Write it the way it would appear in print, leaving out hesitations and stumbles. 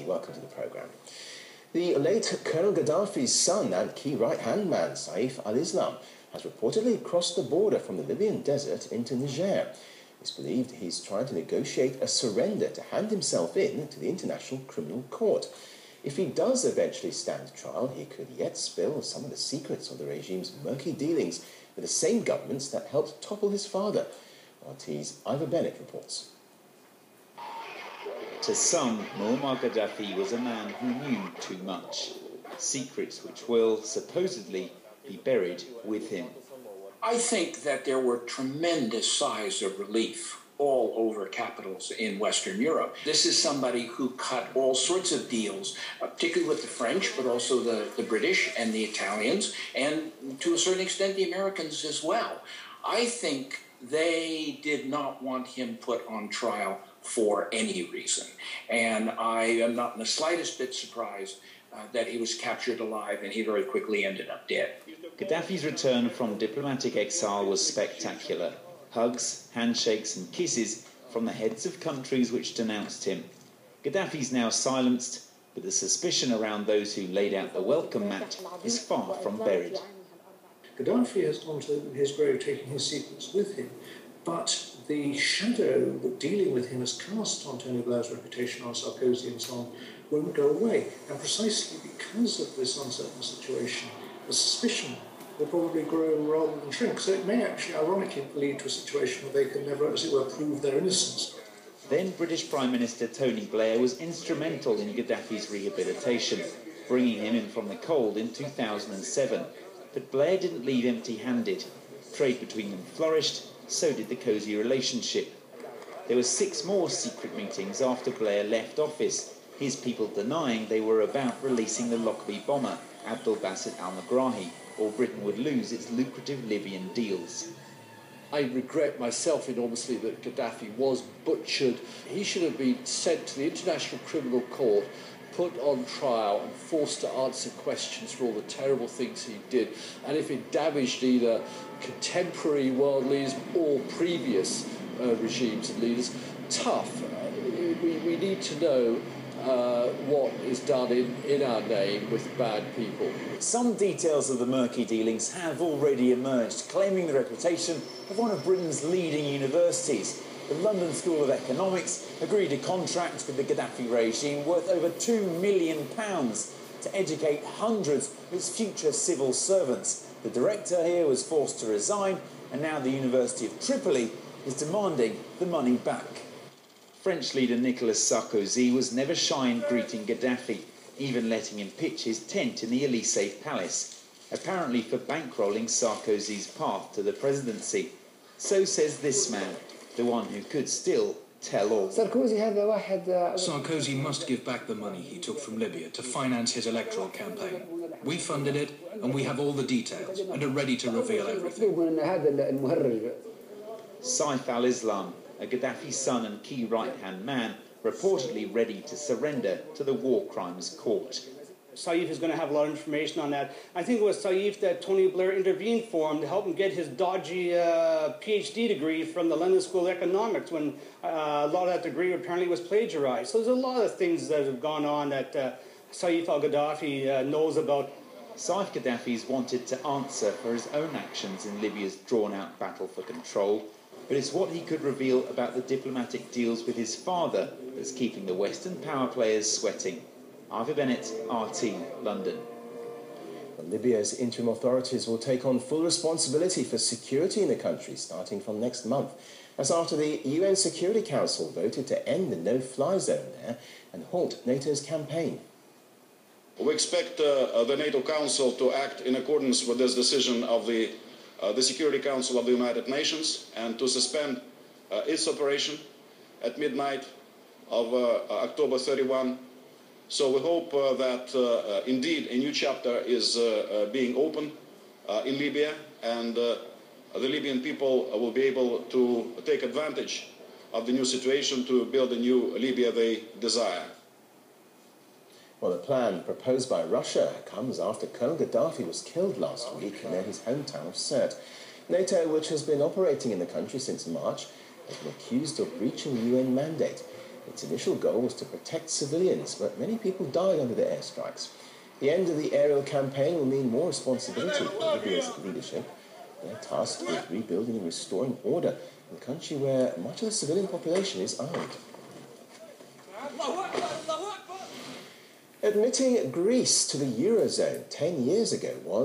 welcome to the programme. The late Colonel Gaddafi's son and key right-hand man, Saif al-Islam, has reportedly crossed the border from the Libyan desert into Niger. It's believed he's trying to negotiate a surrender to hand himself in to the International Criminal Court. If he does eventually stand trial, he could yet spill some of the secrets of the regime's murky dealings with the same governments that helped topple his father. RT's Ivor Bennett reports. To some, Muammar Gaddafi was a man who knew too much. Secrets which will, supposedly, be buried with him. I think that there were tremendous sighs of relief all over capitals in Western Europe. This is somebody who cut all sorts of deals, particularly with the French, but also the British and the Italians, and to a certain extent the Americans as well. I think they did not want him put on trial for any reason. And I am not in the slightest bit surprised that he was captured alive and he very quickly ended up dead. Gaddafi's return from diplomatic exile was spectacular. Hugs, handshakes and kisses from the heads of countries which denounced him. Gaddafi's now silenced, but the suspicion around those who laid out the welcome mat is far from buried. Gaddafi has gone to his grave taking his secrets with him, but the shadow that dealing with him has cast on Tony Blair's reputation, on Sarkozy and so on, won't go away. And precisely because of this uncertain situation, the suspicion will probably grow rather than shrink. So it may actually, ironically, lead to a situation where they can never, as it were, prove their innocence. Then British Prime Minister Tony Blair was instrumental in Gaddafi's rehabilitation, bringing him in from the cold in 2007. But Blair didn't leave empty-handed. Trade between them flourished, so did the cosy relationship. There were 6 more secret meetings after Blair left office, his people denying they were about releasing the Lockerbie bomber, Abdel Basset al-Megrahi, or Britain would lose its lucrative Libyan deals. I regret myself enormously that Gaddafi was butchered. He should have been sent to the International Criminal Court, put on trial and forced to answer questions for all the terrible things he did. And if it damaged either contemporary world leaders or previous regimes and leaders, tough. We need to know what is done in our name with bad people. Some details of the murky dealings have already emerged, claiming the reputation of one of Britain's leading universities. The London School of Economics agreed a contract with the Gaddafi regime worth over £2 million to educate hundreds of its future civil servants. The director here was forced to resign, and now the University of Tripoli is demanding the money back. French leader Nicolas Sarkozy was never shy in greeting Gaddafi, even letting him pitch his tent in the Élysée Palace, apparently for bankrolling Sarkozy's path to the presidency. So says this man, the one who could still tell all. Sarkozy must give back the money he took from Libya to finance his electoral campaign. We funded it, and we have all the details, and are ready to reveal everything. Saif al-Islam, a Gaddafi son and key right-hand man, reportedly ready to surrender to the War Crimes Court. Saif is going to have a lot of information on that. I think it was Saif that Tony Blair intervened for him to help him get his dodgy PhD degree from the London School of Economics, when a lot of that degree apparently was plagiarized. So there's a lot of things that have gone on that Saif al-Gaddafi knows about. Saif Gaddafi's wanted to answer for his own actions in Libya's drawn-out battle for control, but it's what he could reveal about the diplomatic deals with his father that's keeping the Western power players sweating. Ivor Bennett, RT, London. Libya's interim authorities will take on full responsibility for security in the country starting from next month. That's after the UN Security Council voted to end the no-fly zone there and halt NATO's campaign. We expect the NATO Council to act in accordance with this decision of the Security Council of the United Nations and to suspend its operation at midnight of October 31. So we hope that indeed a new chapter is being opened in Libya, and the Libyan people will be able to take advantage of the new situation to build a new Libya they desire. Well, the plan proposed by Russia comes after Colonel Gaddafi was killed last week near his hometown of Sirte. NATO, which has been operating in the country since March, has been accused of breaching the UN mandate. Its initial goal was to protect civilians, but many people died under the airstrikes. The end of the aerial campaign will mean more responsibility for Libya's leadership. They're tasked with rebuilding and restoring order in a country where much of the civilian population is armed. Admitting Greece to the Eurozone 10 years ago was